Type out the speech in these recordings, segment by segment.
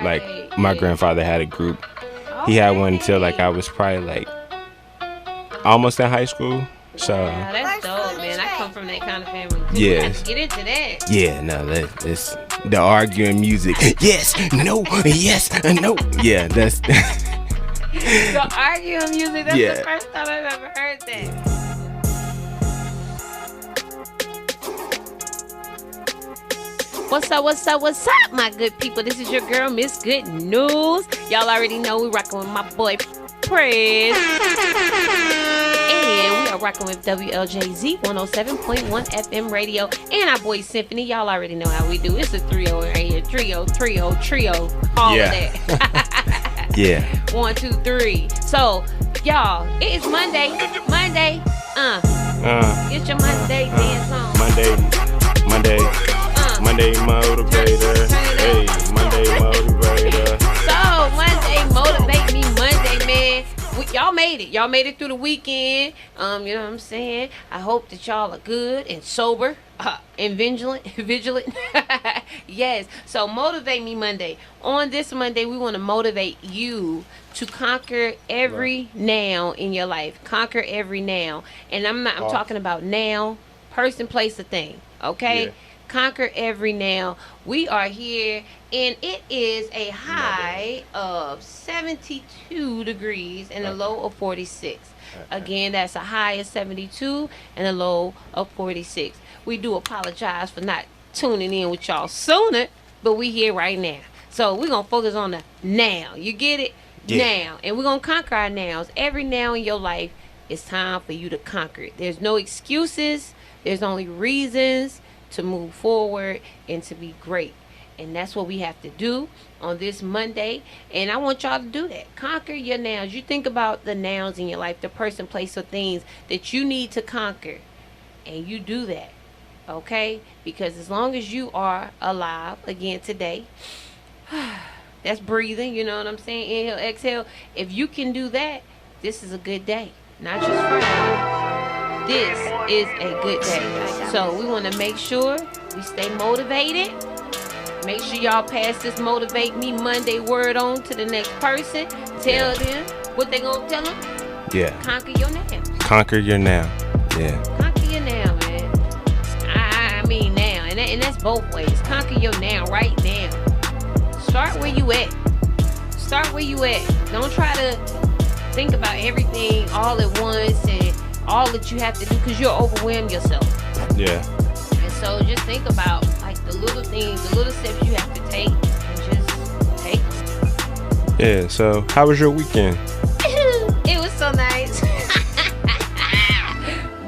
Like my grandfather had a group. He had one until like I was probably like almost in high school. So yeah, that's dope, man. I come from that kind of family too. Yeah. We have to get into that. Yeah, no, that's the arguing music. Yes, no, yes, no. Yeah, that's The arguing music, that's Yeah. the first time I've ever heard that. What's up, my good people? This is your girl, Miss Good News. Y'all already know we rocking with my boy, Prez. And we are rocking with WLJZ 107.1 FM radio and our boy Synphany. Y'all already know how we do. It's a trio right here. Trio. All Yeah. of that. yeah. 1, 2, 3. So, y'all, it is Monday. Get your Monday dance on. Monday motivator. Hey, Monday motivator. So, Monday, motivate me Monday, man. Y'all made it. Y'all made it through the weekend. You know what I'm saying? I hope that y'all are good and sober and vigilant. Yes. So, motivate me Monday. On this Monday, we want to motivate you to conquer every now in your life. Conquer every now. And I'm talking about now, person, place, or thing. Okay? Yeah. Conquer every now. We are here, and it is a high of 72 degrees and a low of 46. Again, that's a high of 72 and a low of 46. We do apologize for not tuning in with y'all sooner, but we here right now. So we're going to focus on the now. You get it? Yeah. Now. And we're going to conquer our nows. Every now in your life, it's time for you to conquer it. There's no excuses. There's only reasons to move forward and to be great. And that's what we have to do on this Monday. And I want y'all to do that. Conquer your nouns. You think about the nouns in your life, the person, place, or things that you need to conquer. And you do that. Okay? Because as long as you are alive again today, that's breathing, you know what I'm saying? Inhale, exhale. If you can do that, this is a good day. Not just Friday. This is a good day. So we want to make sure we stay motivated. Make sure y'all pass this Motivate Me Monday word on to the next person. Tell them what they gonna tell them. Yeah. Conquer your now. Conquer your now. Yeah. Conquer your now, man. I mean now. And that's both ways. Conquer your now right now. Start where you at. Don't try to think about everything all at once and all that you have to do, because you'll overwhelm yourself. Yeah. And so just think about like the little things, the little steps you have to take, and just take them. Yeah. So how was your weekend? It was so nice.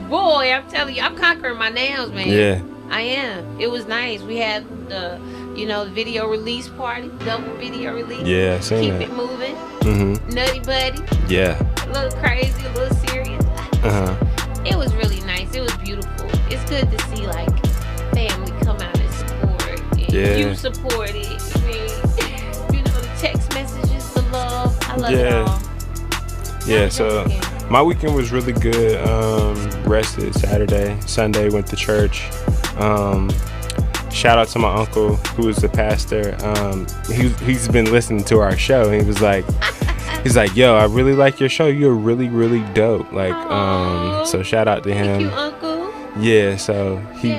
Boy, I'm telling you, I'm conquering my nails, man. Yeah. I am. It was nice. We had the video release party, double video release. Yeah, I seen Keep that. it moving. Mm-hmm. Nutty buddy. Yeah. A little crazy, a little serious. It was really nice. It was beautiful. It's good to see like family come out and support, and you support it. I mean, the text messages, the love. I love it all. Yeah. So my weekend was really good. Rested Saturday, Sunday went to church. Shout out to my uncle who is the pastor. He's been listening to our show. And he was like. He's like, yo, I really like your show. You're really, really dope. Like, so shout out to him. Thank you, Uncle. Yeah, so he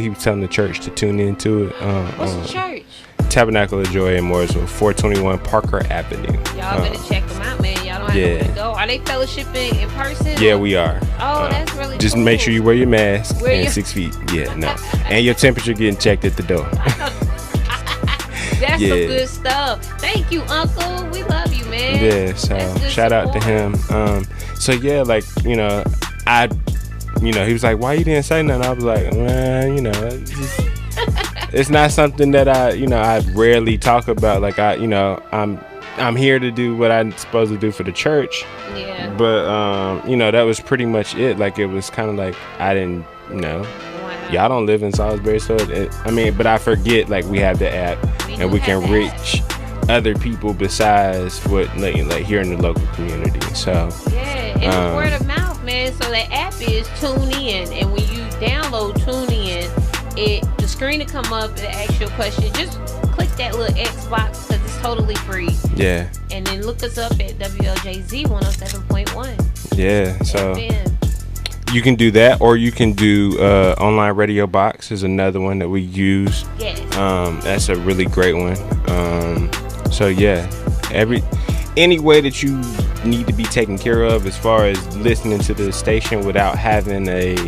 was telling the church to tune into it. What's the church? Tabernacle of Joy in Mooresville, 421 Parker Avenue. Y'all better check them out, man. Y'all don't have to go. Are they fellowshipping in person? Yeah, we are. Oh, that's really just cool. make sure you wear your mask and 6 feet. Yeah, no. And your temperature getting checked at the door. That's some good stuff. Thank you, Uncle. We love you, man. Yeah, so shout out to him. So yeah, like, he was like, why you didn't say nothing? I was like, well, it's not something that I rarely talk about. Like I'm here to do what I'm supposed to do for the church. Yeah. But that was pretty much it. Like it was kind of like I didn't y'all don't live in Salisbury, so but I forget like we have the app and we can reach other people besides what like here in the local community. So and it's word of mouth, man. So the app is TuneIn, and when you download TuneIn, the screen will come up and ask you a question. Just click that little Xbox because it's totally free. Yeah. And then look us up at WLJZ 107.1. Yeah. So FM. you can do that, or you can do online radio box is another one that we use. Yes. That's a really great one. So yeah, any way that you need to be taken care of as far as listening to the station without having like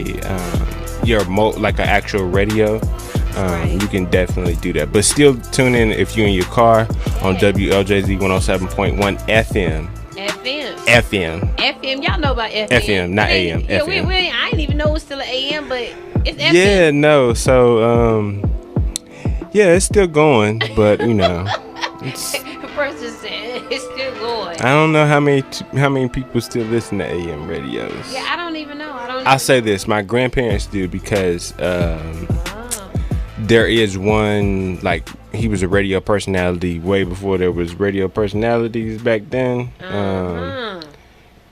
an actual radio, you can definitely do that. But still tune in if you're in your car on WLJZ 107.1 FM. FM. Y'all know about FM. FM, not AM. Yeah, FM. I didn't even know it was still an AM, but it's FM. Yeah, no. So, yeah, it's still going, but you know, Preston said it's still going. I don't know how many people still listen to AM radios. Yeah, I don't even know. I'll say this: my grandparents do, because there is one, like, he was a radio personality way before there was radio personalities back then.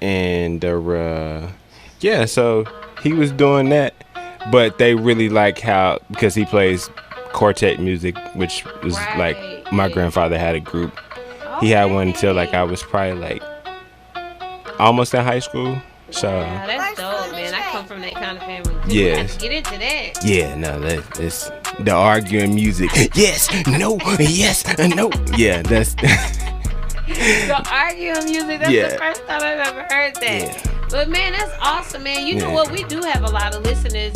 And yeah, so he was doing that, but they really like how, because he plays quartet music, which is like, my grandfather had a group. He had one until like I was probably like almost in high school. So yeah, that's dope, man. I come from that kind of family too. Yeah. We have to get into that. Yeah, no, that's the arguing music. Yes, no, yes, no. Yeah, that's The arguing music, that's the first time I've ever heard that. Yeah. But man, that's awesome, man. You know what? We do have a lot of listeners.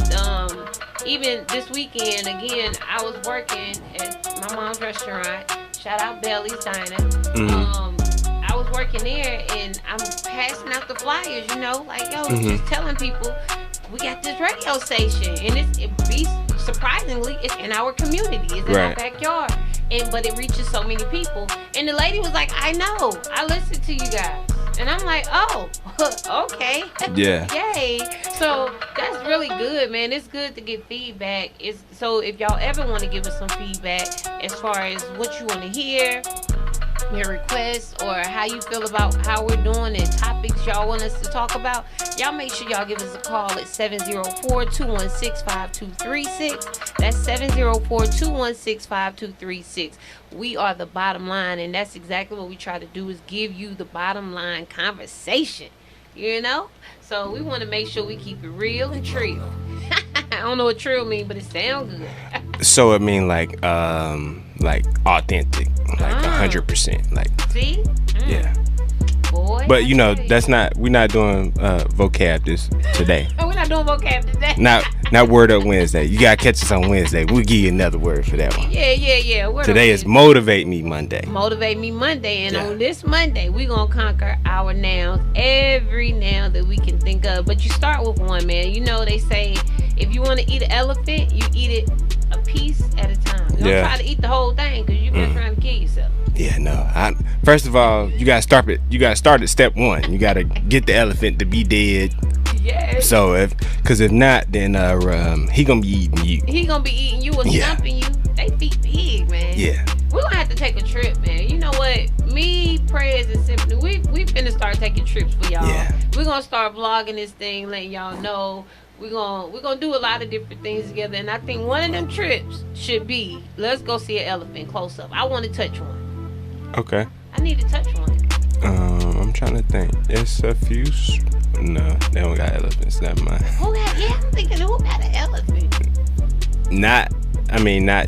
Even this weekend, again, I was working at my mom's restaurant. Shout out Belly's Diner. I was working there, and I'm passing out the flyers, you know, like, yo, just telling people we got this radio station, and surprisingly, it's in our community, it's in our backyard, but it reaches so many people. And the lady was like, I know, I listen to you guys. And I'm like, oh, okay. Yeah. Yay. So that's really good, man. It's good to get feedback. So if y'all ever want to give us some feedback as far as what you want to hear, your requests, or how you feel about how we're doing and topics y'all want us to talk about, y'all make sure y'all give us a call at 704-216-5236. That's 704-216-5236. We are the bottom line, and that's exactly what we try to do, is give you the bottom line conversation, you know? So we want to make sure we keep it real and trill. I don't know what trill mean, but it sounds good. So it mean like authentic, like 100%, like. See? Yeah. Boy, but you know, we're not doing vocab today. Oh, we're not doing vocab today. Not Word Up Wednesday. You gotta catch us on Wednesday. We'll give you another word for that one. Yeah. Today is Motivate Me Monday. Motivate Me Monday, and on this Monday, we're gonna conquer our nouns, every noun that we can think of. But you start with one, man. You know, they say if you want to eat an elephant, you eat it a piece at a time. Don't try to eat the whole thing, because you're gonna try to kill yourself. Yeah, no. First of all, you gotta start at step one. You gotta get the elephant to be dead. Yeah. So if not, then he gonna be eating you. He gonna be eating you or stumping you. They feed big, man. Yeah. We're gonna have to take a trip, man. You know what? Me, Prez, and Synphany, we finna start taking trips for y'all. Yeah. We're gonna start vlogging this thing, letting y'all know. We're gonna do a lot of different things together, and I think one of them trips should be, let's go see an elephant close up. I want to touch one. Okay. I need to touch one. I'm trying to think. It's a few. No, they don't got elephants. Never mind. I'm thinking, who got an elephant? Not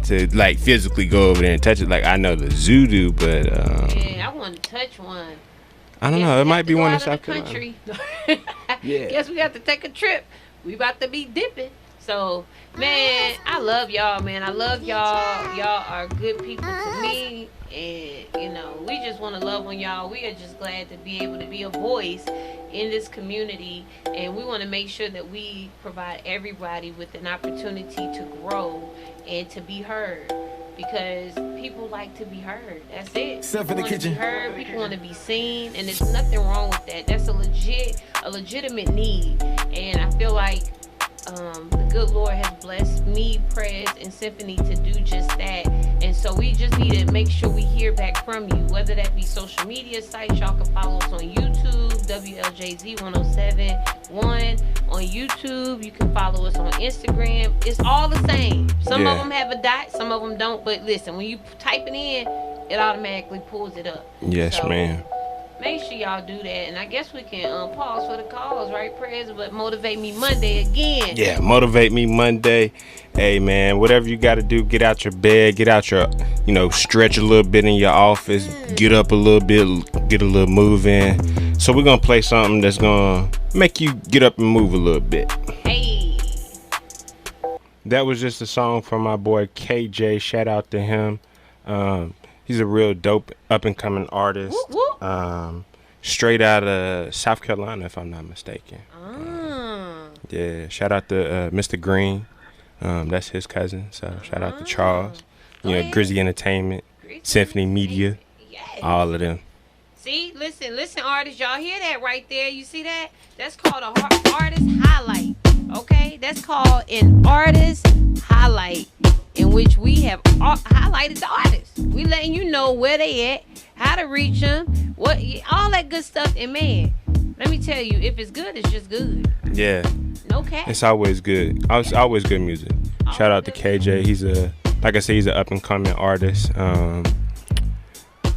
to like physically go over there and touch it. Like, I know the zoo do, but yeah, I want to touch one. I don't know. It might be one in South Carolina. Yeah. Guess we have to take a trip. We about to be dipping. So, man, I love y'all, man. I love y'all. Y'all are good people to me. And, you know, we just want to love on y'all. We are just glad to be able to be a voice in this community. And we want to make sure that we provide everybody with an opportunity to grow and to be heard. Because people like to be heard. That's it. People want to be heard. People want to be seen. And there's nothing wrong with that. That's a legitimate need. And I feel like the good Lord has blessed me, Prez, and Synphany to do just that. And And so we just need to make sure we hear back from you, whether that be social media sites. Y'all can follow us on YouTube, WLJZ 1071 on YouTube. You can follow us on Instagram. It's all the same. Some of them have a dot, some of them don't. But listen, when you type it in, it automatically pulls it up. Yes, so, ma'am. Make sure y'all do that. And I guess we can pause for the calls, right, Prez? But Motivate Me Monday again. Yeah, Motivate Me Monday. Hey, man, whatever you got to do, get out your bed, get out your, stretch a little bit in your office, get up a little bit, get a little move in. So we're going to play something that's going to make you get up and move a little bit. Hey. That was just a song from my boy KJ. Shout out to him. He's a real dope up-and-coming artist. Whoop, whoop. Straight out of South Carolina, if I'm not mistaken. Yeah, shout out to Mr. Green. That's his cousin. So shout out to Charles. Grizzy Entertainment, Synphany Media, all of them. See, listen, artists, y'all hear that right there? You see that? That's called an artist highlight. Okay, that's called an artist highlight, in which we have highlighted the artists. We letting you know where they at, how to reach them, what, all that good stuff. And man, let me tell you, if it's good, it's just good. Yeah. No cap. It's always good. It's always good music. Shout out to KJ. He's like I said, he's an up and coming artist.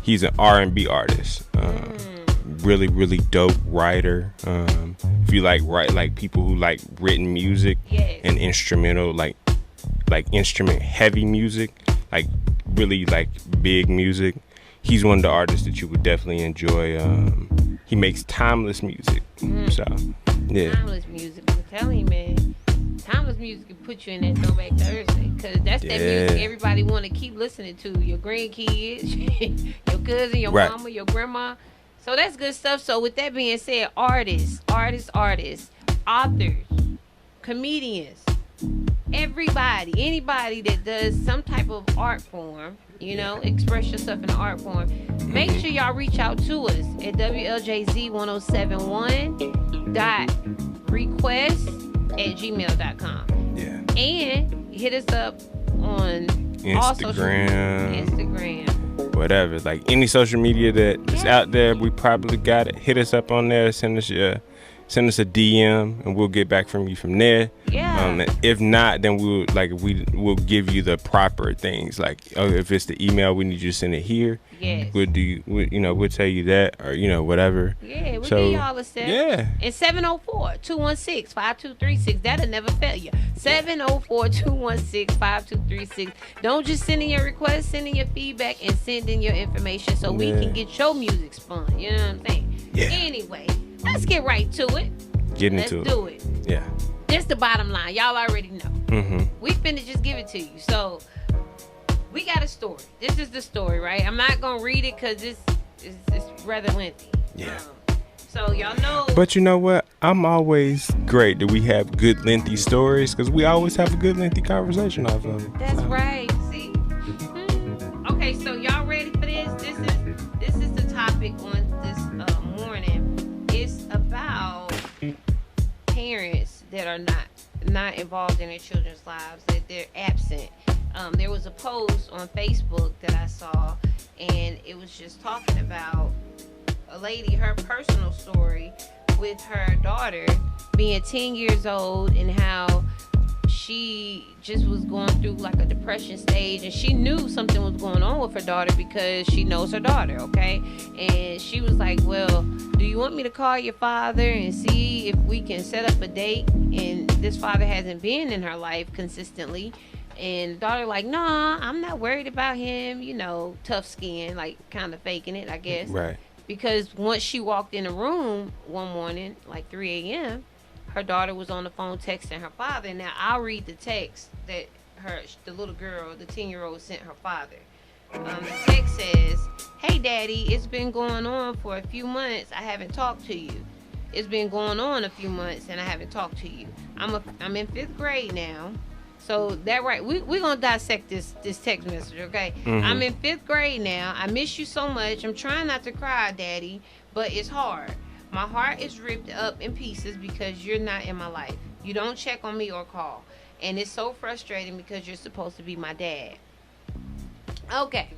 He's an R&B artist. Really, really dope writer. If you like people who like written music and instrumental, like instrument heavy music, like really like big music, he's one of the artists that you would definitely enjoy. He makes timeless music. So yeah, timeless music. I'm telling you, man, timeless music can put you in that Throwback Thursday, because that's that music everybody want to keep listening to. Your grandkids, your cousin, your mama, your grandma. So that's good stuff. So with that being said, artists, authors, comedians, anybody that does some type of art form, express yourself in an art form, make sure y'all reach out to us at WLJZ1071.request@gmail.com. Yeah. And hit us up on Instagram. Whatever, like any social media that is out there, we probably got it. Hit us up on there. Send us a DM, and we'll get back from you from there. Yeah. If not, then we'll give you the proper things. Like, if it's the email, we need you to send it here. Yes. We'll tell you that, or whatever. Yeah, we'll give y'all a step. Yeah. And 704-216-5236. That'll never fail you. 704-216-5236. Don't just send in your request, send in your feedback, and send in your information so we can get your music spun. You know what I'm saying? Yeah. Anyway, let's get right to it. Let's do it. Yeah. That's the bottom line. Y'all already know. We finna just give it to you. So, we got a story. This is the story, right? I'm not gonna read it because it's rather lengthy. Yeah. So y'all know. But you know what? I'm always great that we have good lengthy stories, because we always have a good lengthy conversation off of it. That's right. See. Okay, so y'all ready for this? This is the topic on this morning. It's about parents that are not involved in their children's lives, that they're absent. There was a post on Facebook that I saw, and it was just talking about a lady, her personal story with her daughter being 10 years old, and how she just was going through like a depression stage, and she knew something was going on with her daughter because she knows her daughter, okay? And she was like, well, do you want me to call your father and see if we can set up a date? And this father hasn't been in her life consistently. And the daughter like, nah, I'm not worried about him, tough skin, like kind of faking it, I guess. Right. Because once she walked in the room one morning, like 3 a.m., her daughter was on the phone texting her father. Now, I'll read the text that the little girl, the 10-year-old, sent her father. The text says, hey, Daddy, it's been going on for a few months. I haven't talked to you. It's been going on a few months, and I haven't talked to you. I'm in 5th grade now. So that right, we're gonna dissect this text message, okay? I'm in 5th grade now. I miss you so much. I'm trying not to cry, Daddy, but it's hard. My heart is ripped up in pieces because you're not in my life. You don't check on me or call, and it's so frustrating because you're supposed to be my dad. Okay,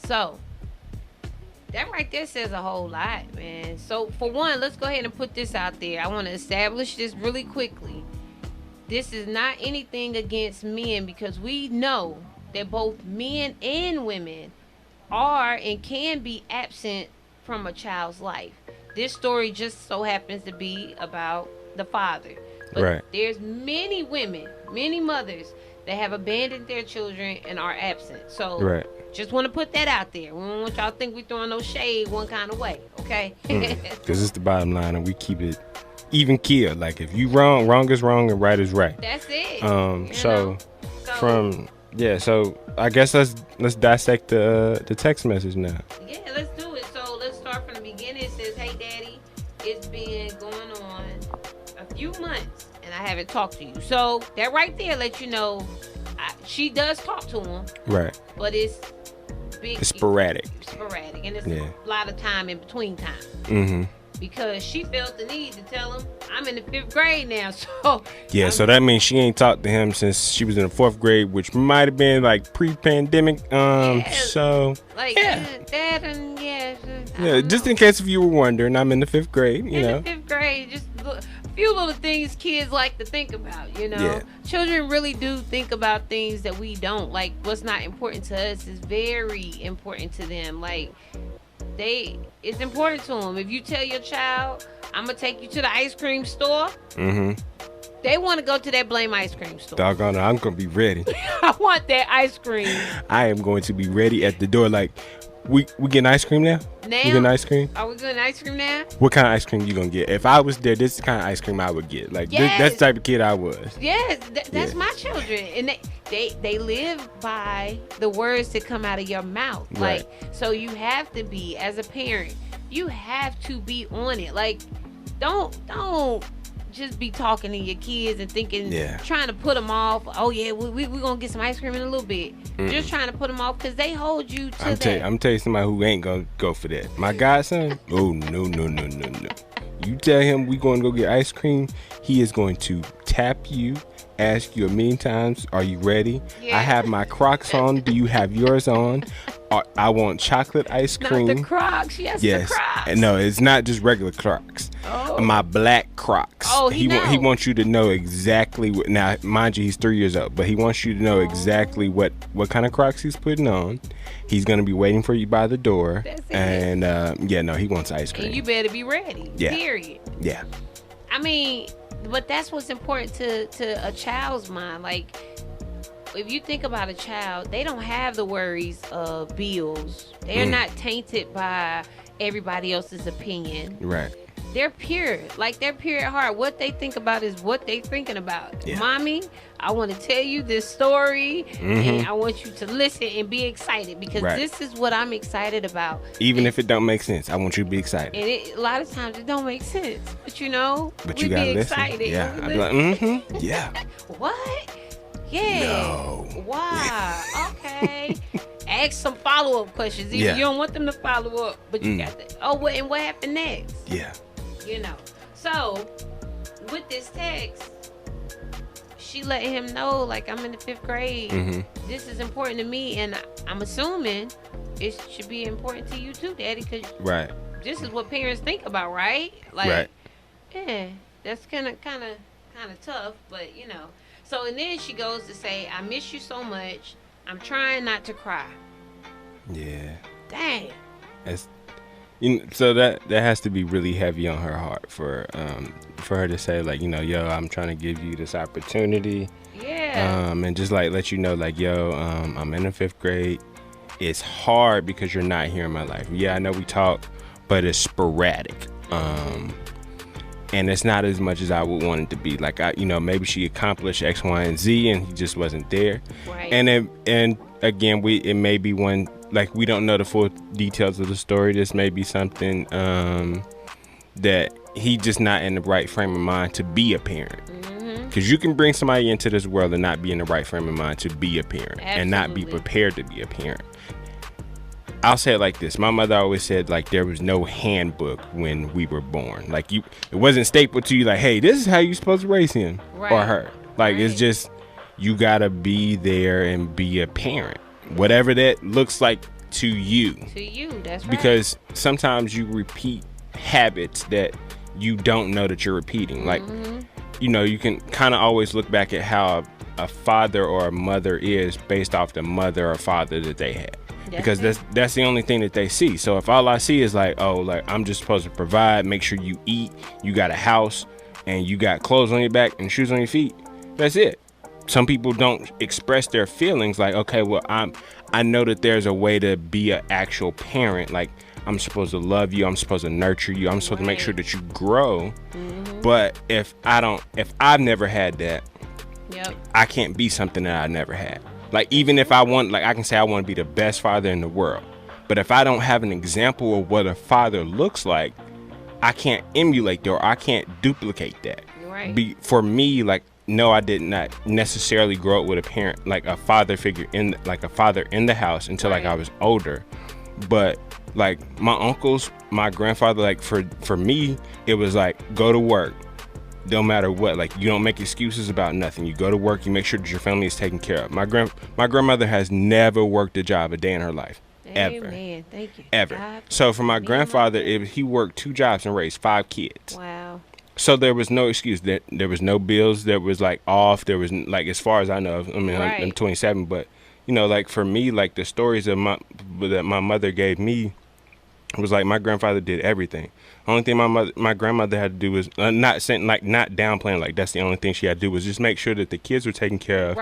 so that right there says a whole lot, man. So for one, let's go ahead and put this out there. I want to establish this really quickly. This is not anything against men, because we know that both men and women are and can be absent from a child's life. This story just so happens to be about the father. But Right. there's many women, many mothers that have abandoned their children and are absent. So Right. just want to put that out there. We don't want y'all to think we throwing no shade one kind of way, okay? Because it's the bottom line, and we keep it even keel. Like, if you wrong, wrong is wrong, and right is right. That's it. So I guess let's dissect the text message now. Yeah, let's do it. So let's start from the beginning. It says, "Hey, Daddy, it's been going on a few months, and I haven't talked to you." So that right there lets you know she does talk to him, Right. but it's big, It's sporadic. and it's Yeah. a lot of time in between time. Mm-hmm. Because she felt the need to tell him, I'm in the 5th grade now, so Yeah, so that means she ain't talked to him since she was in the 4th grade, which might have been like pre-pandemic. So like yeah. Dad and Yeah, just in case if you were wondering, I'm in the 5th grade. You know, the 5th grade, just a few little things kids like to think about. Yeah. Children really do think about things that we don't. Like, what's not important to us is very important to them. Like, it's important to them. If you tell your child, I'm gonna take you to the ice cream store, they want to go to that blame ice cream store. Doggone it, I'm gonna be ready. I want that ice cream I am going to be ready at the door. Like, we getting ice cream now? now. We getting ice cream? Are we getting ice cream now? What kind of ice cream you gonna get? If I was there, this is the kind of ice cream I would get. Like, Yes. that's the type of kid I was. Yes, that's Yeah. my children, and they live by the words that come out of your mouth. Right. Like, so you have to be, as a parent, you have to be on it. Like, don't just be talking to your kids and thinking, trying to put them off. Oh yeah, we gonna get some ice cream in a little bit. Just trying to put them off because they hold you to that. I'm telling you somebody who ain't gonna go for that. My godson, oh no. You tell him we going to go get ice cream, he is going to tap you, ask you a million times, are you ready? Yeah. I have my Crocs on. Do you have yours on? I want chocolate ice cream. Not the Crocs. Yes, Yes. the Crocs. And no, it's not just regular Crocs. Oh. My black Crocs. Oh, he know. wants you to know exactly what. Now, mind you, he's 3 years old, but he wants you to know exactly what kind of Crocs he's putting on. He's gonna be waiting for you by the door. That's it. And he wants ice cream. And you better be ready. Yeah. Period. Yeah. I mean, but that's what's important to a child's mind. Like, if you think about a child, they don't have the worries of bills. They're not tainted by everybody else's opinion. Right. They're pure. Like, they're pure at heart. What they think about is what they thinking about. Yeah. Mommy, I want to tell you this story, and I want you to listen and be excited because this is what I'm excited about. Even if it don't make sense, I want you to be excited. And a lot of times it don't make sense, but you know, But we you gotta be listen. excited. Yeah. We I'd be like, yeah. What? Yeah. No. Wow. Okay. Ask some follow-up questions. You don't want them to follow up, but you got that. Oh, and what happened next? Yeah. So with this text, she let him know, like, I'm in the 5th grade. This is important to me, and I'm assuming it should be important to you too, Daddy, because this is what parents think about, right? Like, yeah, that's kind of tough, but So, and then she goes to say, I miss you so much. I'm trying not to cry. Yeah. Dang. So that has to be really heavy on her heart for her to say, like, yo, I'm trying to give you this opportunity. Yeah. And just like let you know, like, yo, I'm in the 5th grade. It's hard because you're not here in my life. Yeah, I know we talk, but it's sporadic. And it's not as much as I would want it to be. Like, maybe she accomplished X, Y, and Z, and he just wasn't there. Right. And again, it may be one. Like, we don't know the full details of the story. This may be something that he just not in the right frame of mind to be a parent. Because you can bring somebody into this world and not be in the right frame of mind to be a parent. Absolutely. And not be prepared to be a parent. I'll say it like this. My mother always said, like, there was no handbook when we were born. Like, it wasn't stapled to you like, hey, this is how you're supposed to raise him or her. Like, it's just, you got to be there and be a parent. whatever that looks like to you. To you, that's right. Because sometimes you repeat habits that you don't know that you're repeating. Like, you know, you can kind of always look back at how a father or a mother is based off the mother or father that they had. Because that's the only thing that they see. So if all I see is like, oh, like I'm just supposed to provide, make sure you eat, you got a house, and you got clothes on your back and shoes on your feet, that's it. Some people don't express their feelings like, okay, well, I know that there's a way to be an actual parent. Like, I'm supposed to love you, I'm supposed to nurture you, I'm supposed to make sure that you grow. But if I've never had that, I can't be something that I never had. Like, even if I want, like, I can say I want to be the best father in the world, but if I don't have an example of what a father looks like, I can't emulate that, or I can't duplicate that. For me, like, no, I did not necessarily grow up with a parent, like a father figure in the house until like I was older. But like my uncles, my grandfather, like for me, it was like, go to work. No matter what, like you don't make excuses about nothing. You go to work, you make sure that your family is taken care of. My grandmother has never worked a job a day in her life. Ever. Amen. Thank you. Ever. God, so for my grandfather, he worked 2 jobs and raised 5 kids. Wow. So there was no excuse. There was no bills that was like off. There was like, as far as I know, I mean, I'm 27, but you know, like for me, like the stories that my mother gave me was like my grandfather did everything. Only thing my grandmother had to do was not downplaying, like that's the only thing she had to do was just make sure that the kids were taken care of,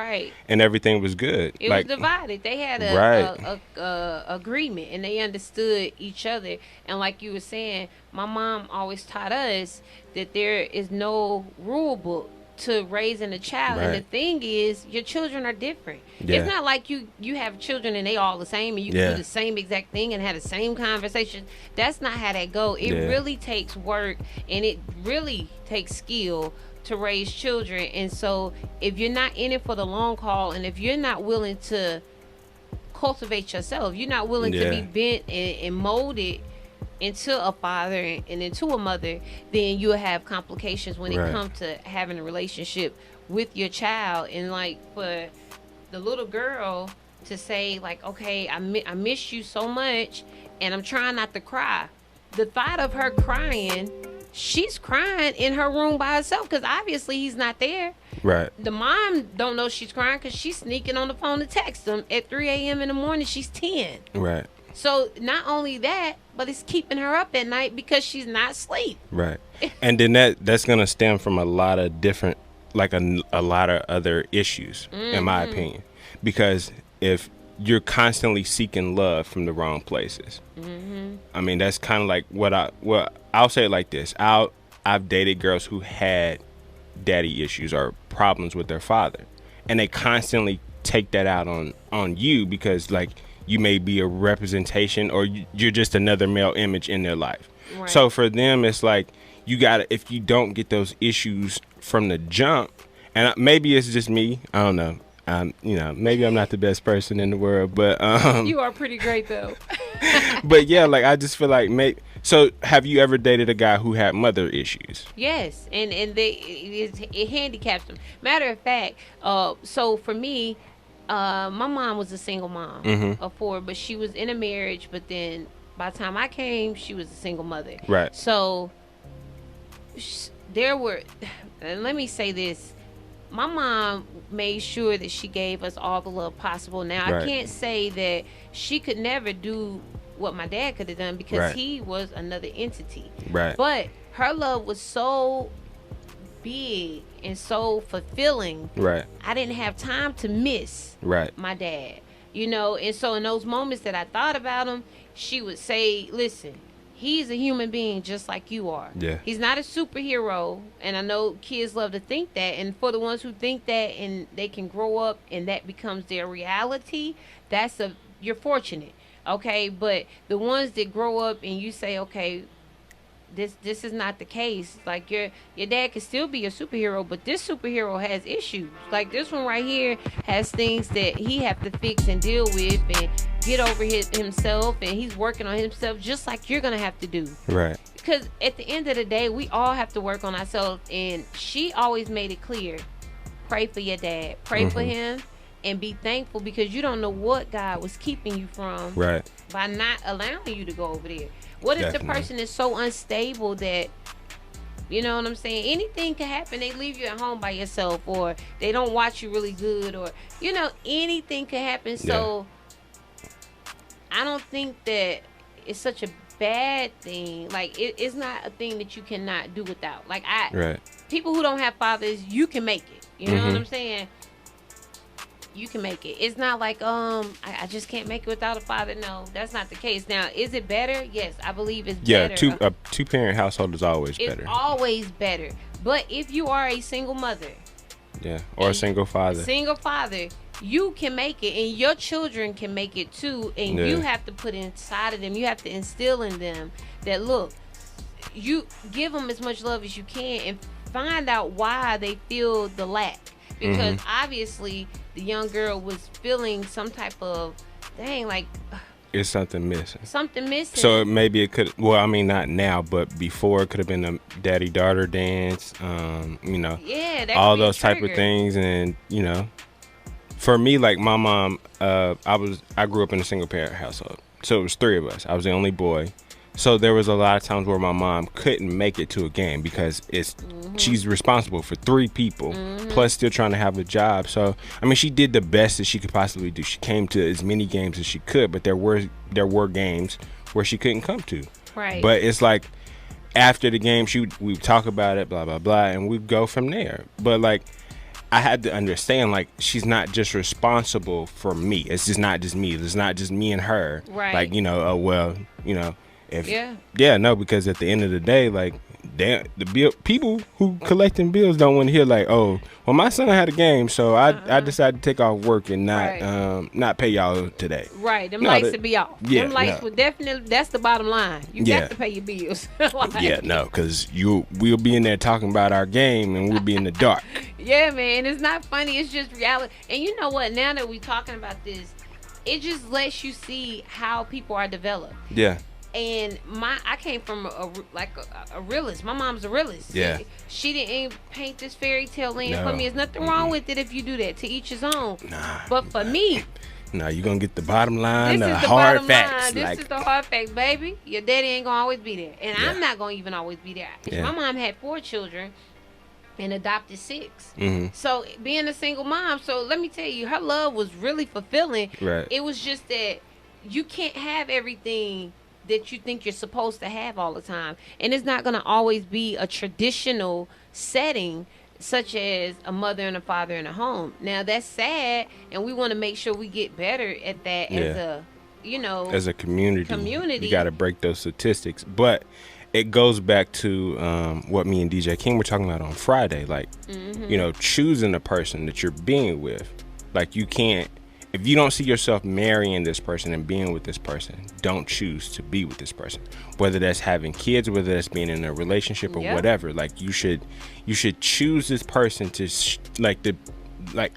and everything was good. It was divided. They had a agreement, and they understood each other. And like you were saying, my mom always taught us that there is no rule book to raising a child. And the thing is, your children are different. It's not like you have children and they all the same and you can do the same exact thing and have the same conversation. That's not how that go. It really takes work, and it really takes skill to raise children. And so if you're not in it for the long haul, and if you're not willing to cultivate yourself, you're not willing to be bent and molded into a father and into a mother, then you'll have complications when it comes to having a relationship with your child. And like for the little girl to say like, okay, I miss you so much and I'm trying not to cry. The thought of her crying, she's crying in her room by herself because obviously he's not there. The mom don't know she's crying because she's sneaking on the phone to text him at 3 a.m. in the morning. She's 10. So not only that, but it's keeping her up at night because she's not asleep. And then that's going to stem from a lot of different, like a lot of other issues, in my opinion. Because if you're constantly seeking love from the wrong places, I mean, that's kind of like I'll say it like this. I've dated girls who had daddy issues or problems with their father, and they constantly take that out on you because like, you may be a representation or you're just another male image in their life. So for them, it's like if you don't get those issues from the jump, and maybe it's just me, I don't know. You know, maybe I'm not the best person in the world, but you are pretty great though. But yeah, like I just feel like so have you ever dated a guy who had mother issues? Yes, and it handicaps them. Matter of fact, so for me, my mom was a single mom of 4, but she was in a marriage. But then by the time I came, she was a single mother. So there were, and let me say this, my mom made sure that she gave us all the love possible. Now, I can't say that she could never do what my dad could have done because he was another entity. But her love was so big and so fulfilling. I didn't have time to miss my dad, you know. And so in those moments that I thought about him, she would say, listen, he's a human being just like you are. He's not a superhero. And I know kids love to think that, and for the ones who think that and they can grow up and that becomes their reality, you're fortunate, okay? But the ones that grow up and you say, okay, this is not the case. Like your dad can still be a superhero, but this superhero has issues. Like this one right here has things that he have to fix and deal with and get over himself, and he's working on himself just like you're gonna have to do. Because at the end of the day, we all have to work on ourselves. And she always made it clear, pray for your dad, pray for him, and be thankful, because you don't know what God was keeping you from by not allowing you to go over there. What if the person is so unstable that, you know what I'm saying, anything can happen? They leave you at home by yourself, or they don't watch you really good, or, you know, anything can happen. So I don't think that it's such a bad thing. Like, it's not a thing that you cannot do without. Like, people who don't have fathers, you can make it. You know what I'm saying? You can make it. It's not like I just can't make it without a father. No, that's not the case. Now, is it better? Yes, I believe it's better. A two-parent household is always better. It's always better. But if you are a single mother, or a single father, you can make it, and your children can make it too. And you have to put inside of them, you have to instill in them that, look, you give them as much love as you can, and find out why they feel the lack. Because obviously the young girl was feeling some type of, it's something missing. So maybe it could, well, I mean, not now, but before, it could have been a daddy-daughter dance, you know, all those type of things. And, you know, for me, like my mom, I grew up in a single-parent household. So it was 3 of us. I was the only boy. So there was a lot of times where my mom couldn't make it to a game because she's responsible for 3 people, plus still trying to have a job. So, I mean, she did the best that she could possibly do. She came to as many games as she could, but there were games where she couldn't come to. Right. But it's like, after the game, we talk about it, blah, blah, blah, and we go from there. But, like, I had to understand, like, she's not just responsible for me. It's just not just me. It's not just me and her. Right. Like, you know, well, you know, because at the end of the day, like, people who collecting bills don't want to hear like, oh, well, my son had a game, so I decided to take off work and not pay y'all today. Right, them lights would be off. Them lights would definitely. That's the bottom line. You got to pay your bills. Because we'll be in there talking about our game and we'll be in the dark. Yeah, man, it's not funny. It's just reality. And you know what? Now that we're talking about this, it just lets you see how people are developed. Yeah. And I came from a realist. My mom's a realist. Yeah. She didn't paint this fairy tale in for me. There's nothing wrong with it if you do that. To each his own. But for me, you're gonna get the bottom line, the hard facts. This is the hard fact, baby. Your daddy ain't gonna always be there, and I'm not gonna even always be there. My mom had 4 children and adopted 6. So being a single mom, so let me tell you, her love was really fulfilling. Right. It was just that you can't have everything that you think you're supposed to have all the time, and it's not going to always be a traditional setting such as a mother and a father in a home. Now that's sad, and we want to make sure we get better at that as a community. You got to break those statistics, but it goes back to what me and DJ King were talking about on Friday, like you know, choosing the person that you're being with. Like, you can't, if you don't see yourself marrying this person and being with this person, don't choose to be with this person. Whether that's having kids, whether that's being in a relationship or whatever, like, you should choose this person to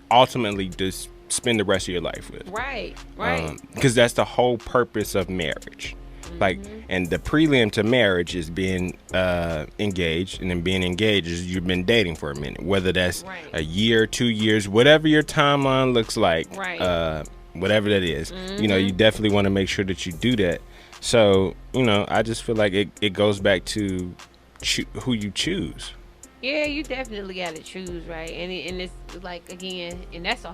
ultimately just spend the rest of your life with. Right. Because that's the whole purpose of marriage. Like, and the prelim to marriage is being engaged, and then being engaged is you've been dating for a minute, whether that's a year, 2 years, whatever your timeline looks like, whatever that is. You know, you definitely want to make sure that you do that. So, you know, I just feel like it goes back to who you choose. Yeah, you definitely got to choose, right? And it's like, again, and that's a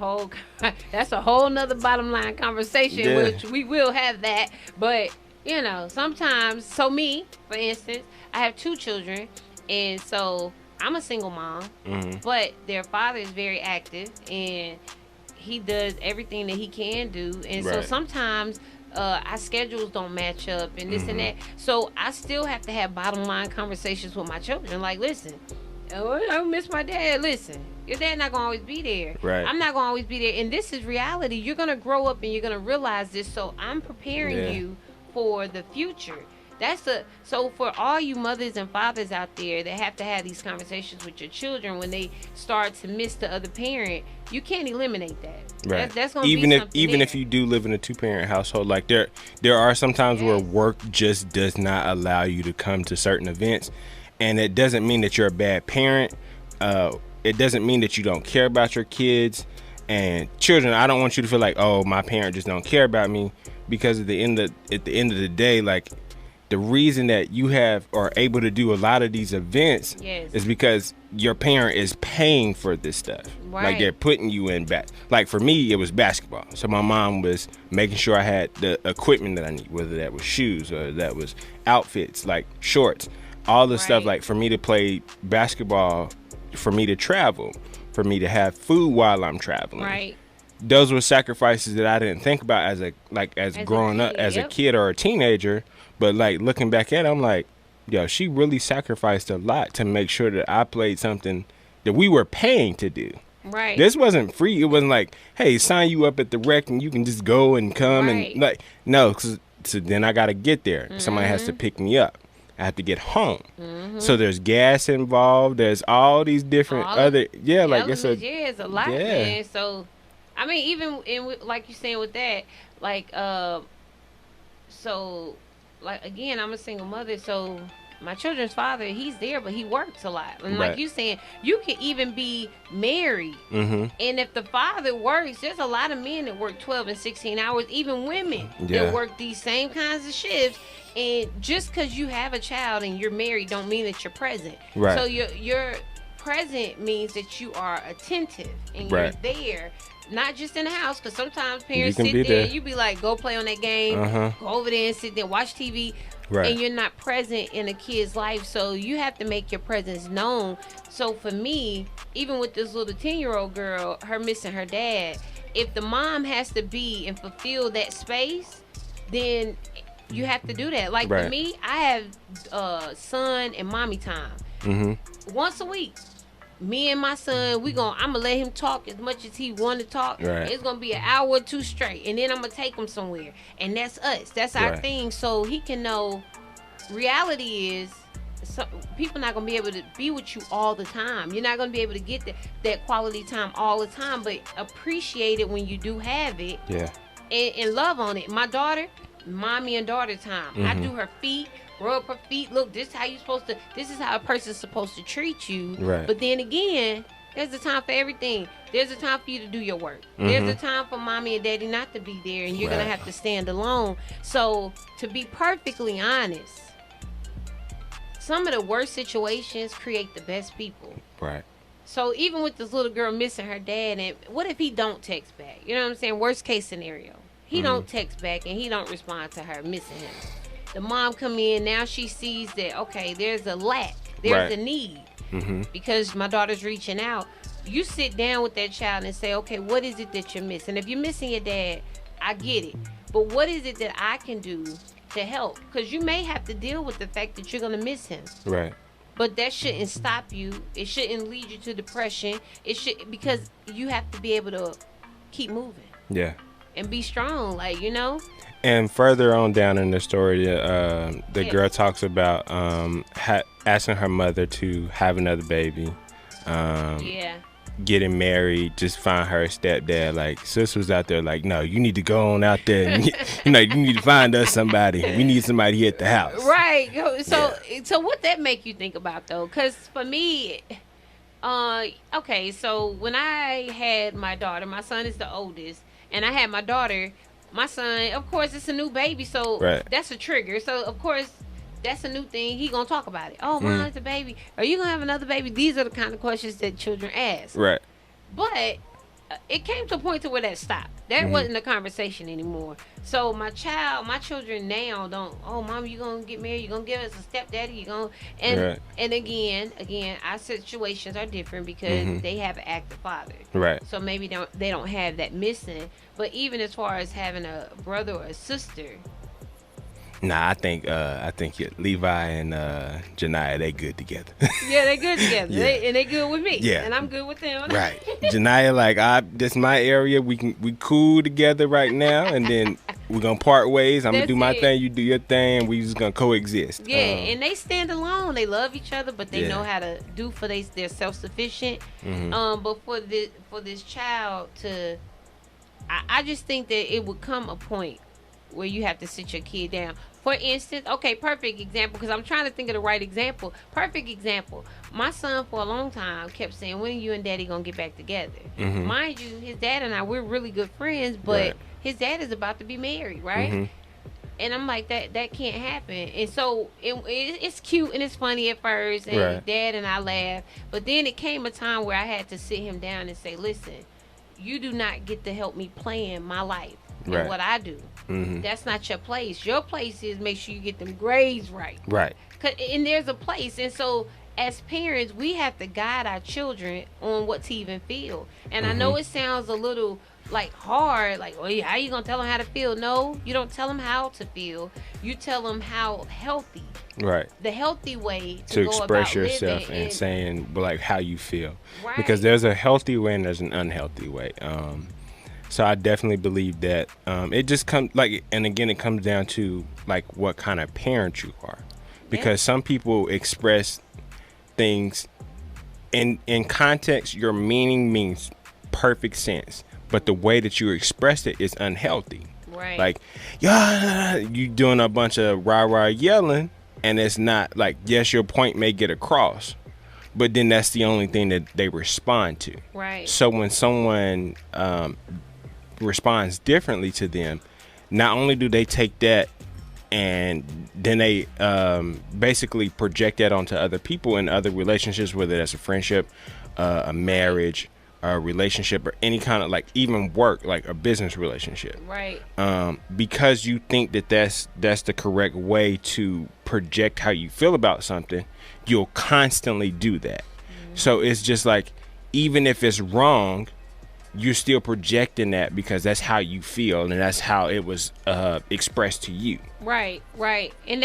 whole nother bottom line conversation, which we will have that, but you know, sometimes, so me, for instance, I have 2 children, and so I'm a single mom, but their father is very active, and he does everything that he can do, and so sometimes our schedules don't match up, and this and that, so I still have to have bottom line conversations with my children, like, listen, I miss my dad, listen, your dad not gonna always be there. I'm not gonna always be there, and this is reality. You're gonna grow up and you're gonna realize this, so I'm preparing you for the future. So for all you mothers and fathers out there that have to have these conversations with your children when they start to miss the other parent, you can't eliminate that. Right. That's gonna even be even if you do live in a 2-parent household, like there are some times where work just does not allow you to come to certain events, and it doesn't mean that you're a bad parent. It doesn't mean that you don't care about your kids. And children, I don't want you to feel like, oh, my parent just don't care about me, because at the end of the day, like, the reason that you have are able to do a lot of these events is because your parent is paying for this stuff. Right. Like, they're putting you in back. Like, for me, it was basketball. So my mom was making sure I had the equipment that I need, whether that was shoes or that was outfits, like shorts, all the stuff, like, for me to play basketball, for me to travel, for me to have food while I'm traveling. Right. Those were sacrifices that I didn't think about as growing up as a kid or a teenager. But, like, looking back at it, I'm like, yo, she really sacrificed a lot to make sure that I played something that we were paying to do. Right. This wasn't free. It wasn't like, hey, sign you up at the rec and you can just go and come and, like, no. So then I got to get there. Somebody has to pick me up. I have to get home. So there's gas involved. There's all these different like, it's a lot, man. So, I mean, even like you saying with that, like, so, like, again, I'm a single mother, so my children's father, he's there, but he works a lot. And like you saying, you can even be married. And if the father works, there's a lot of men that work 12 and 16 hours, even women that work these same kinds of shifts. And just because you have a child and you're married don't mean that you're present. Right. So you're present means that you are attentive and you're there. Not just in the house, because sometimes parents sit there and you be like, go play on that game, go over there and sit there, watch TV, and you're not present in a kid's life. So you have to make your presence known. So for me, even with this little 10-year-old girl, her missing her dad, if the mom has to be and fulfill that space, then you have to do that. Like for me, I have son and mommy time once a week. Me and my son, I'm gonna let him talk as much as he want to talk. It's gonna be an hour or two straight, and then I'm gonna take him somewhere, and that's us. That's our thing. So he can know. Reality is, people not gonna be able to be with you all the time. You're not gonna be able to get that quality time all the time, but appreciate it when you do have it. And love on it. My daughter, mommy and daughter time. I do her feet. Rub her feet. Look, this is how a person's supposed to treat you. But then again, there's a time for everything. There's a time for you to do your work. There's a time for mommy and daddy not to be there, and you're going to have to stand alone. So, to be perfectly honest, some of the worst situations create the best people. So, even with this little girl missing her dad, and what if he don't text back? You know what I'm saying? Worst case scenario. He don't text back, and he don't respond to her missing him. The mom come in, now she sees that, okay, there's a lack, there's a need, because my daughter's reaching out. You sit down with that child and say, okay, what is it that you're missing? If you're missing your dad, I get it. But what is it that I can do to help? Because you may have to deal with the fact that you're going to miss him. But that shouldn't stop you. It shouldn't lead you to depression. Because you have to be able to keep moving. And be strong, like, you know? And further on down in the story, the girl talks about asking her mother to have another baby. Getting married, just find her stepdad. Like, sis was out there like, no, you need to go on out there. And, you need to find us somebody. We need somebody here at the house. Right. So what that make you think about, though? Because for me, okay, so when I had my daughter, my son is the oldest, and I had my daughter, my son, of course, it's a new baby, so that's a trigger. So, of course, that's a new thing. He gonna talk about it. Oh, mom, it's a baby. Are you gonna have another baby? These are the kind of questions that children ask. But it came to a point to where that stopped. That wasn't a conversation anymore. So my children now don't, oh, mom, you gonna get married? You gonna give us a stepdaddy? You gonna and again, our situations are different because they have an active father. So maybe they don't have that missing. But even as far as having a brother or a sister. Nah, I think Levi and Janiyah, they good together. They good together. They good with me. And I'm good with them. Janiyah, like, this my area. We cool together right now, and then we're gonna part ways. I'm gonna do my thing, you do your thing, and we just gonna coexist. And they stand alone. They love each other, but they know how to do for they're self-sufficient. But for this child to, I just think that it would come a point where you have to sit your kid down. For instance, okay, perfect example, because I'm trying to think of the right example. Perfect example. My son, for a long time, kept saying, when are you and daddy going to get back together? Mm-hmm. Mind you, his dad and I, we're really good friends, but his dad is about to be married, right? Mm-hmm. And I'm like, that can't happen. And so it's cute and it's funny at first, and dad and I laugh. But then it came a time where I had to sit him down and say, listen, you do not get to help me plan my life and what I do. Mm-hmm. That's not your place. Your place is make sure you get them grades right. Right. And there's a place. And so as parents, we have to guide our children on what to even feel. And I know it sounds a little like hard, like, oh, how you gonna tell them how to feel? No, you don't tell them how to feel. You tell them how healthy. Right. The healthy way to go express about yourself and saying like how you feel. Right. Because there's a healthy way and there's an unhealthy way. So I definitely believe that it just comes like, and again, it comes down to like what kind of parent you are, because some people express things in context. Your meaning means perfect sense, but the way that you express it is unhealthy. Right. Like, yeah, you doing a bunch of rah yelling, and it's not like, yes, your point may get across, but then that's the only thing that they respond to. Right. So when someone responds differently to them, not only do they take that and then they basically project that onto other people in other relationships, whether that's a friendship, a marriage, a relationship, or any kind of like even work, like a business relationship. Right. Because you think that that's the correct way to project how you feel about something, you'll constantly do that. So it's just like, even if it's wrong, you're still projecting that because that's how you feel and that's how it was expressed to you. Right. And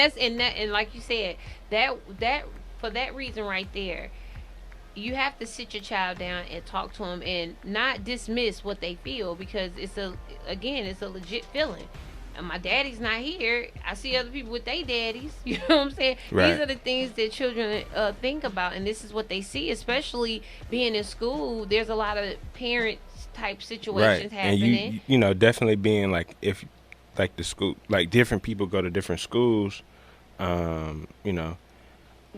like you said, that for that reason right there, you have to sit your child down and talk to them and not dismiss what they feel, because it's a legit feeling. And my daddy's not here. I see other people with their daddies. You know what I'm saying? Right. These are the things that children think about, and this is what they see, especially being in school. There's a lot of parents type situations happening. And you know, definitely being like, if like the school, like different people go to different schools, you know.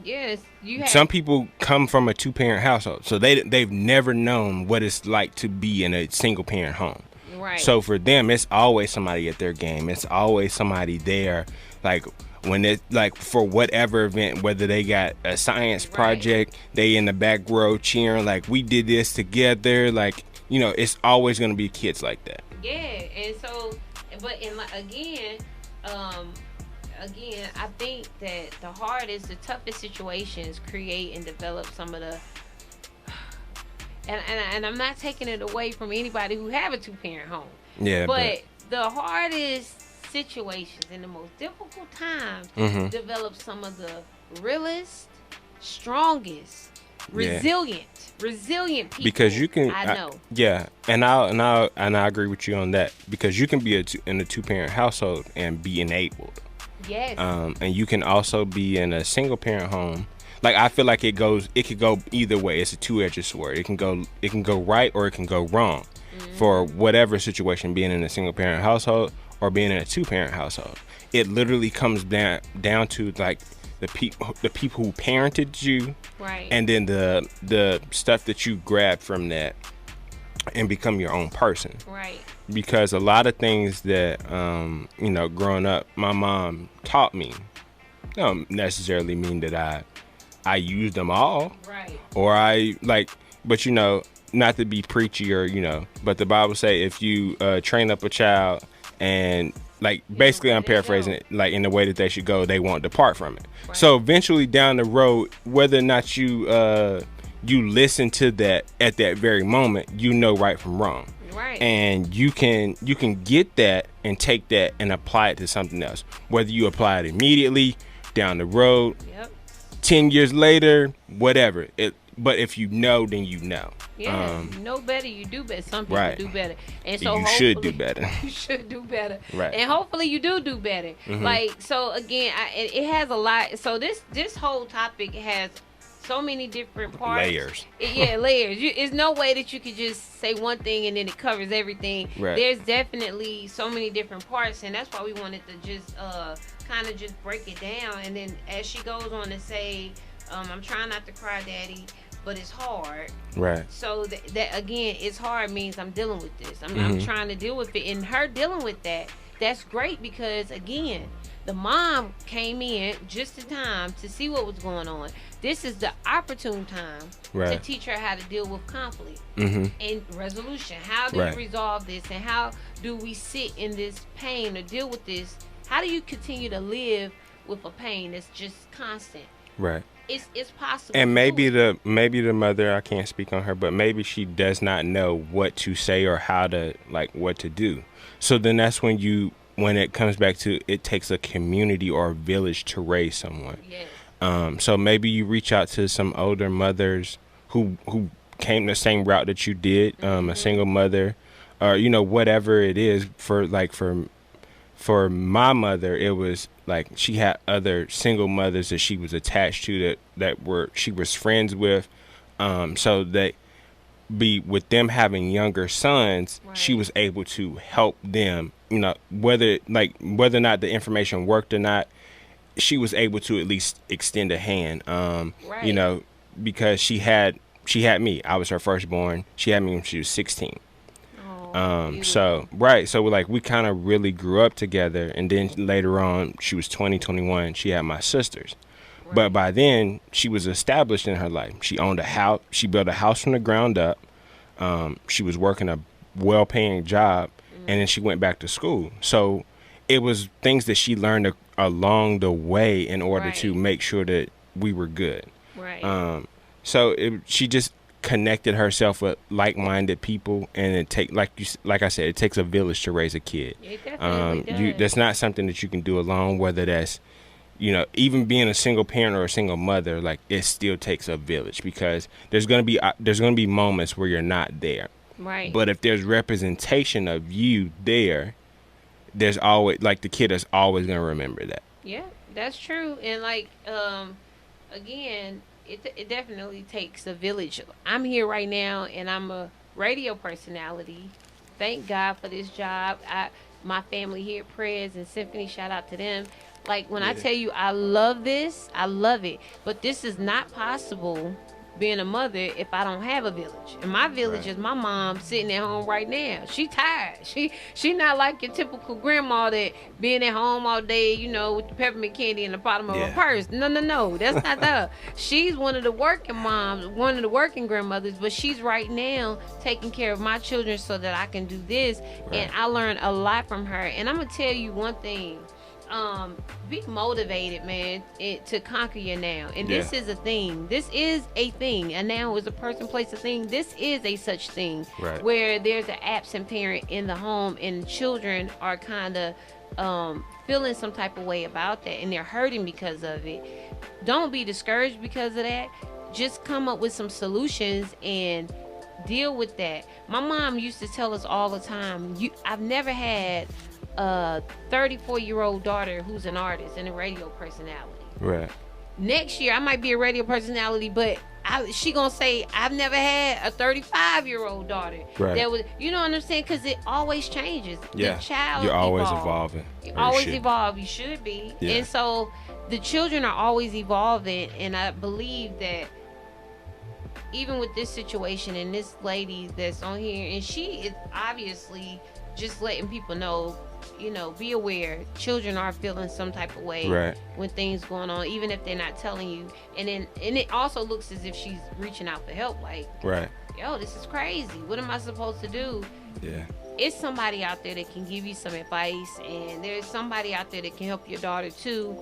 Yes, some people come from a 2-parent household, so they've never known what it's like to be in a single parent home. Right. So for them, it's always somebody at their game. It's always somebody there, like when it like for whatever event, whether they got a science project, they in the back row cheering like, we did this together. Like, you know, it's always gonna be kids like that. Yeah, and so, but again, I think that the toughest situations create and develop some of the, and I'm not taking it away from anybody who have a 2-parent home. Yeah. But the hardest situations and the most difficult times develop some of the realest, strongest, resilient people. Because you can, I know. And I agree with you on that, because you can be in a 2-parent household and be enabled. Yes. And you can also be in a single parent home. Like, I feel like it could go either way. It's a two-edged sword. It can go right or it can go wrong for whatever situation, being in a single parent household or being in a 2-parent household. It literally comes down to like the people who parented you, right, and then the stuff that you grab from that and become your own person. Right. Because a lot of things that you know, growing up, my mom taught me don't necessarily mean that I use them all. Right. Or I like, but you know, not to be preachy or, you know, but the Bible say if you train up a child and like, basically I'm paraphrasing it, like in the way that they should go, they won't depart from it. Right. So eventually down the road, whether or not you listen to that at that very moment, you know right from wrong. Right. And you can get that and take that and apply it to something else. Whether you apply it immediately, down the road, 10 years later, whatever. But if you know, then you know. Yeah, you know better, you do better. Some people do better. And so you should do better. You should do better. Right. And hopefully you do better. Like, so again, it has a lot. So this whole topic has so many different parts. Layers. Layers. It's no way that you could just say one thing and then it covers everything. Right. There's definitely so many different parts, and that's why we wanted to just kind of just break it down. And then as she goes on to say, I'm trying not to cry, Daddy, but it's hard. Right. So that again, it's hard means I'm dealing with this. I'm trying to deal with it. And her dealing with that, that's great because, again, the mom came in just in time to see what was going on. This is the opportune time to teach her how to deal with conflict and resolution. How do you resolve this, and how do we sit in this pain or deal with this? How do you continue to live with a pain that's just constant? Right. It's possible. And maybe the mother, I can't speak on her, but maybe she does not know what to say or how to, like, what to do. So then that's when it comes back to, it takes a community or a village to raise someone. Yes. So maybe you reach out to some older mothers who came the same route that you did, a single mother, or, you know, whatever it is. For my mother, it was like she had other single mothers that she was attached to that she was friends with. So that with them having younger sons, she was able to help them, you know, whether or not the information worked or not, she was able to at least extend a hand, you know, because she had me. I was her firstborn. She had me when she was 16. So like we kind of really grew up together, and then later on she was 20, 21, she had my sisters. But by then she was established in her life. She owned a house. She built a house from the ground up. She was working a well-paying job, and then she went back to school. So it was things that she learned along the way in order to make sure that we were good. So she just connected herself with like-minded people, and like I said, it takes a village to raise a kid. It definitely does. That's not something that you can do alone, whether that's, you know, even being a single parent or a single mother. Like, it still takes a village, because there's gonna be moments where you're not there, but if there's representation of you there's always, like, the kid is always gonna remember that. Yeah, that's true. And like, again, it definitely takes a village. I'm here right now, and I'm a radio personality. Thank God for this job. My family here at Prez and Synphany, shout out to them. Like, when I tell you I love this, I love it. But this is not possible, being a mother, if I don't have a village. And my village is my mom sitting at home right now. She tired. She not like your typical grandma that being at home all day, you know, with the peppermint candy in the bottom of her purse. No. That's not her. She's one of the working moms, one of the working grandmothers, but she's right now taking care of my children so that I can do this. And I learned a lot from her. And I'm going to tell you one thing. Be motivated, man, to conquer your now. And this is a thing. This is a thing. A now is a person, place, a thing. This is a such thing where there's an absent parent in the home, and children are kind of feeling some type of way about that, and they're hurting because of it. Don't be discouraged because of that. Just come up with some solutions and deal with that. My mom used to tell us all the time, I've never had a 34-year-old daughter who's an artist and a radio personality. Next year I might be a radio personality, but she gonna say I've never had a 35-year-old daughter. That was, you know what I'm saying? Because it always changes. The child, you're always evolving. You always evolve. You should be. And so the children are always evolving, and I believe that even with this situation and this lady that's on here, and she is obviously just letting people know, you know, be aware. Children are feeling some type of way when things going on, even if they're not telling you. And it also looks as if she's reaching out for help. Like, yo, this is crazy. What am I supposed to do? It's somebody out there that can give you some advice, and there's somebody out there that can help your daughter too.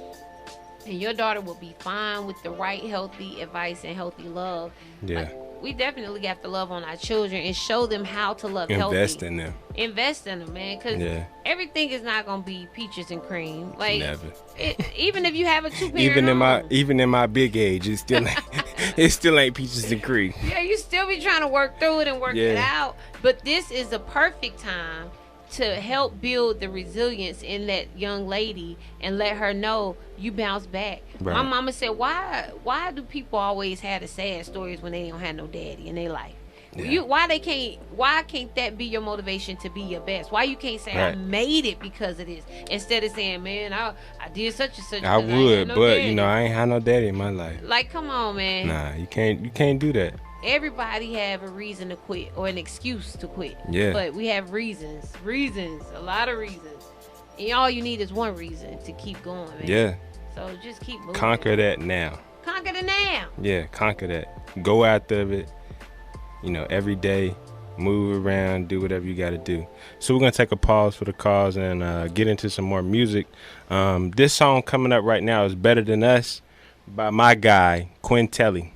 And your daughter will be fine with the right healthy advice and healthy love. Like, we definitely have to love on our children and show them how to love healthy. Invest in them. Invest in them, man, because everything is not gonna be peaches and cream. Like, never. Even if you have a 2-parent even in my big age, it still ain't peaches and cream. Yeah, you still be trying to work through it and work it out. But this is the perfect time to help build the resilience in that young lady and let her know you bounce back. My mama said, why do people always have the sad stories when they don't have no daddy in their life? Yeah. Why can't that be your motivation to be your best? Why you can't say I made it because of this, instead of saying, man, I did such and such. I would, no but daddy. you know, I ain't had no daddy in my life. Like, come on, man. Nah, you can't do that. Everybody have a reason to quit or an excuse to quit. Yeah. But we have reasons, a lot of reasons. And all you need is one reason to keep going, man. Yeah. So just keep moving. Conquer that now. Conquer the now. Yeah, conquer that. Go after it. You know, every day, move around, do whatever you got to do. So we're going to take a pause for the cause and get into some more music. This song coming up right now is Better Than Us by my guy, Quintelli.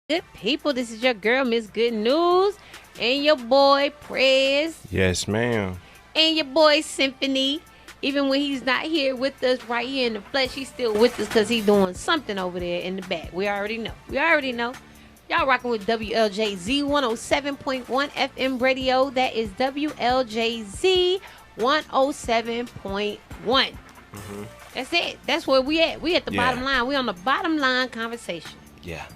Good people, this is your girl, Miss Good News, and your boy, Prez. Yes, ma'am. And your boy, Synphany. Even when he's not here with us right here in the flesh, he's still with us because he's doing something over there in the back. We already know. Y'all rocking with WLJZ 107.1 FM radio. That is WLJZ 107.1. That's it. That's where we at. We at the bottom line. We on the bottom line conversation. Yeah.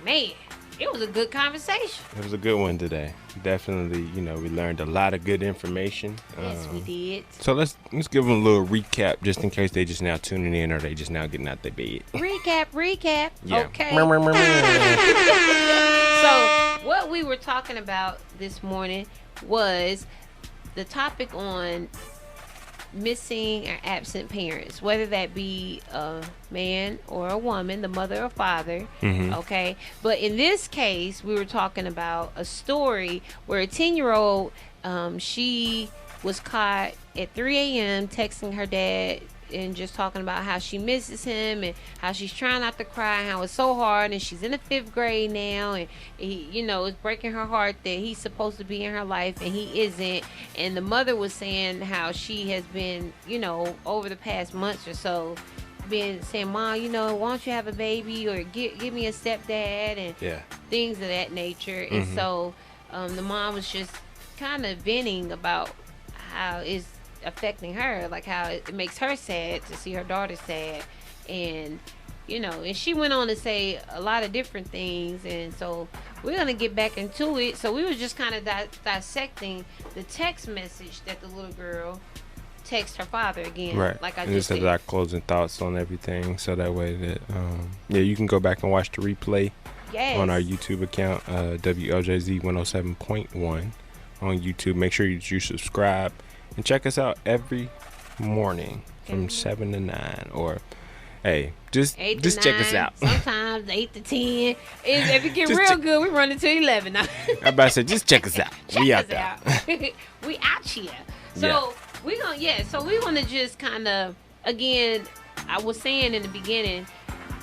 Man, it was a good conversation. It was a good one today. Definitely, you know, we learned a lot of good information. Yes, we did. So let's give them a little recap just in case they just now tuning in or they just now getting out their bed. Recap. Yeah. Okay. So what we were talking about this morning was the topic on missing or absent parents, whether that be a man or a woman, the mother or father. Okay, but in this case we were talking about a story where a 10-year-old she was caught at 3 a.m. texting her dad and just talking about how she misses him and how she's trying not to cry and how it's so hard, and she's in the 5th grade now, and he, you know, it's breaking her heart that he's supposed to be in her life and he isn't. And the mother was saying how she has been, you know, over the past months or so been saying, Mom, you know, why don't you have a baby or give me a stepdad and things of that nature. And so the mom was just kind of venting about how it's affecting her, like how it makes her sad to see her daughter sad. And you know, and she went on to say a lot of different things, and so we're gonna get back into it. So we were just kind of dissecting the text message that the little girl text her father again, right? Like I and just said our closing thoughts on everything, so that way that you can go back and watch the replay on our YouTube account, WLJZ 107.1 on YouTube. Make sure you subscribe and check us out every morning from 7 to 9, or hey, just check us out. Sometimes 8 to 10. If it get real good, we run until 11 now. I'm about to say, just check us out. We out there. We out here. So we want to just kind of, again, I was saying in the beginning,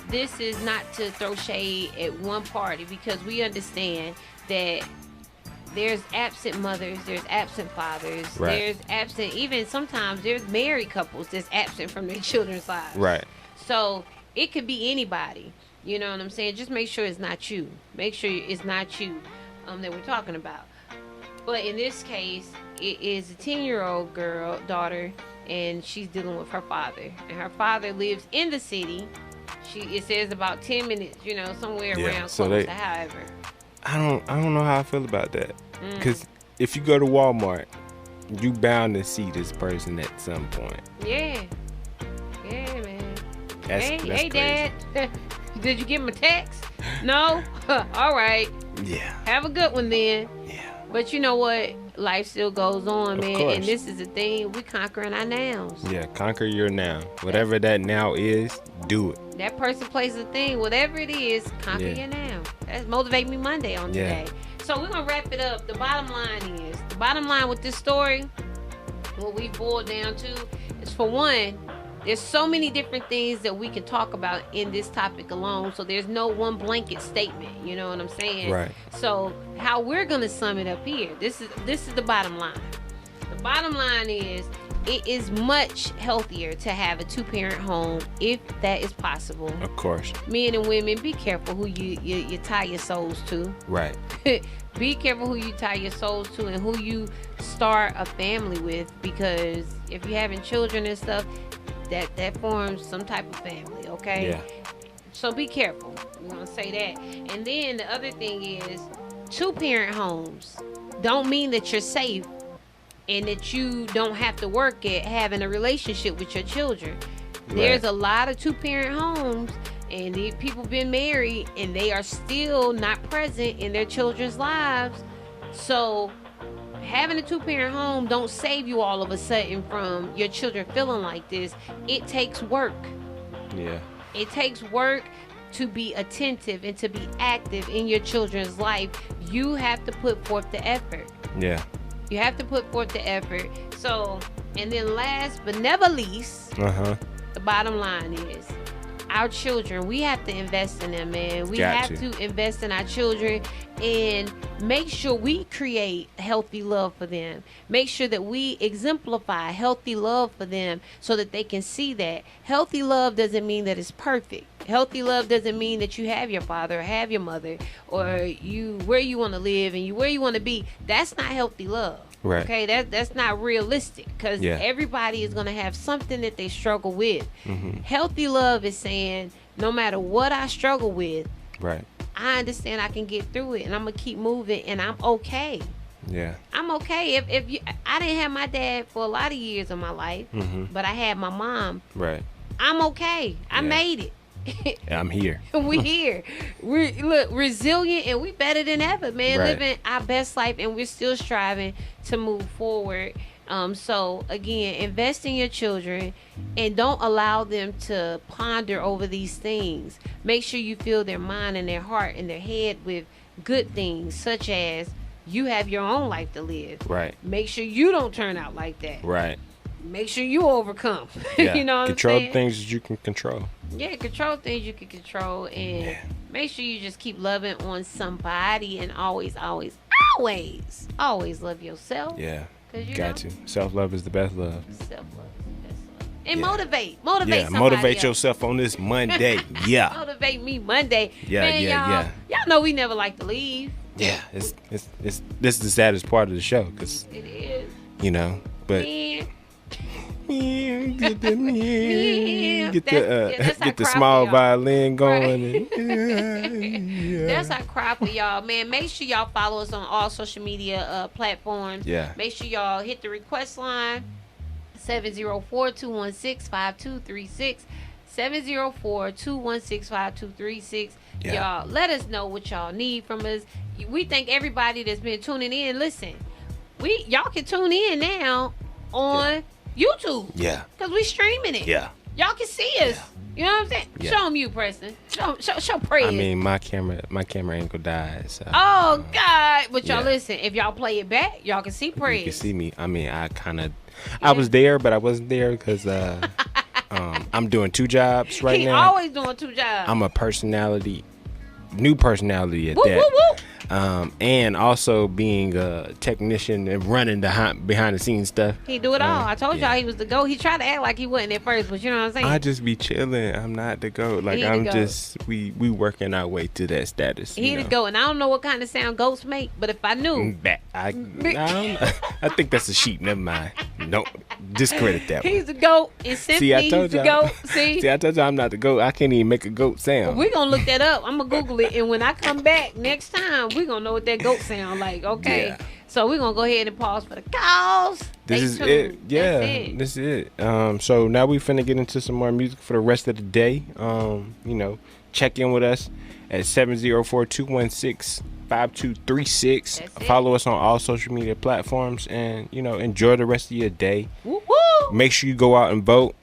this is not to throw shade at one party, because we understand that there's absent mothers, there's absent fathers, there's absent, even sometimes there's married couples that's absent from their children's lives. Right. So it could be anybody. You know what I'm saying? Just make sure it's not you. Make sure it's not you that we're talking about. But in this case, it is a 10-year-old daughter, and she's dealing with her father. And her father lives in the city. It says about 10 minutes, you know, somewhere around close to however. I don't know how I feel about that. Because if you go to Walmart, you bound to see this person at some point. Yeah, man. That's hey, crazy. Dad. Did you get my text? No? All right. Yeah. Have a good one then. Yeah. But you know what? Life still goes on, man. Of course. And this is the thing. We conquering our nows. Yeah, conquer your now. Whatever that now is, do it. That person, place, a thing, whatever it is, conquer your now. That's Motivate Me Monday on today. So we're going to wrap it up. The bottom line with this story, what we boiled down to is, for one, there's so many different things that we can talk about in this topic alone. So there's no one blanket statement. You know what I'm saying? Right. So how we're going to sum it up here, this is the bottom line. The bottom line is, it is much healthier to have a 2-parent home if that is possible. Of course. Men and women, be careful who you tie your souls to. Right. Be careful who you tie your souls to and who you start a family with, because if you're having children and stuff, that forms some type of family, okay? Yeah. So be careful. We're gonna say that. And then the other thing is, 2-parent homes don't mean that you're safe and that you don't have to work at having a relationship with your children. Right. There's a lot of 2-parent homes, and the people been married and they are still not present in their children's lives. So having a 2-parent home don't save you all of a sudden from your children feeling like this. It takes work. Yeah. It takes work to be attentive and to be active in your children's life. You have to put forth the effort. Yeah. You have to put forth the effort. So, and then last but never least, the bottom line is, our children, we have to invest in them, man. We have to invest in our children and make sure we create healthy love for them. Make sure that we exemplify healthy love for them so that they can see that. Healthy love doesn't mean that it's perfect. Healthy love doesn't mean that you have your father or have your mother or you where you want to live and where you want to be. That's not healthy love. Right. Okay, that's not realistic, because everybody is going to have something that they struggle with. Healthy love is saying, no matter what I struggle with, right, I understand I can get through it, and I'm going to keep moving, and I'm okay. Yeah. I'm okay. If you, I didn't have my dad for a lot of years of my life, but I had my mom. Right. I'm okay. I made it. I'm here. We here. We look resilient, and we better than ever, man. Right. Living our best life, and we're still striving to move forward. So again, invest in your children and don't allow them to ponder over these things. Make sure you fill their mind and their heart and their head with good things, such as you have your own life to live. Right. Make sure you don't turn out like that. Right. Make sure you overcome. Yeah. You know what control I'm saying? things that you can control. Yeah, control things you can control, and make sure you just keep loving on somebody, and always love yourself. Yeah. You got to. Self-love is the best love. Self-love is the best love. And motivate somebody motivate else. Yourself on this Monday. Yeah. Motivate me Monday. Yeah, man, y'all know we never like to leave. Yeah, it's this is the saddest part of the show, because it is. You know, but get the small violin going. Right. That's our cry for y'all, man. Make sure y'all follow us on all social media platforms. Yeah. Make sure y'all hit the request line 704-216-5236. 704-216-5236. Y'all let us know what y'all need from us. We thank everybody that's been tuning in. Listen, y'all can tune in now on YouTube. Yeah. Because we streaming it. Yeah. Y'all can see us. You know what I'm saying? Yeah. Show them you, Preston. Show Prez. I mean, my camera ain't gonna die. So. Oh, God. But y'all listen, if y'all play it back, y'all can see Prez. You can see me. I mean, I was there, but I wasn't there because I'm doing 2 jobs right now. He always doing 2 jobs. I'm a new personality at that. Woo. And also being a technician and running behind the scenes stuff. He do it all. I told y'all he was the GOAT. He tried to act like he wasn't at first, but you know what I'm saying? I just be chilling. I'm not the GOAT. Like, I'm just, we working our way to that status. He the GOAT. And I don't know what kind of sound goats make, but if I knew. I don't know. I think that's a sheep. Never mind. Don't discredit that one. He's the GOAT. In Synphany, he's the GOAT. See, I told you I'm not the GOAT. I can't even make a goat sound. Well, we're going to look that up. I'm going to Google it. And when I come back next time, we're going to know what that goat sound like. Okay. Yeah. So we're going to go ahead and pause for the calls. This is it. Yeah. This is it. So now we finna get into some more music for the rest of the day. Check in with us at 704-216-5236. Follow us on all social media platforms, and enjoy the rest of your day. Woo-hoo! Make sure you go out and vote.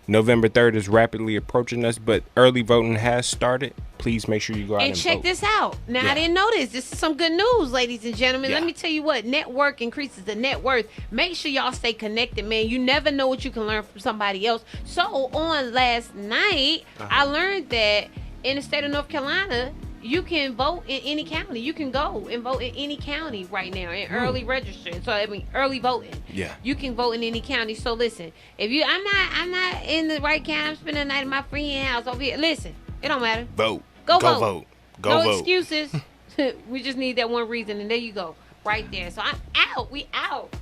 November 3rd is rapidly approaching us, but early voting has started. Please make sure you go out and vote. And check this out. Now, I didn't know this. This is some good news, ladies and gentlemen. Let me tell you what. Network increases the net worth. Make sure y'all stay connected, man. You never know what you can learn from somebody else. So, on last night, I learned that in the state of North Carolina, you can vote in any county. You can go and vote in any county right now and early registering. So early voting. Yeah. You can vote in any county. So listen, if I'm not in the right county, I'm spending the night at my friend's house over here. Listen, it don't matter. Vote. Go vote. No excuses. We just need that one reason, and there you go, right there. So I'm out. We out.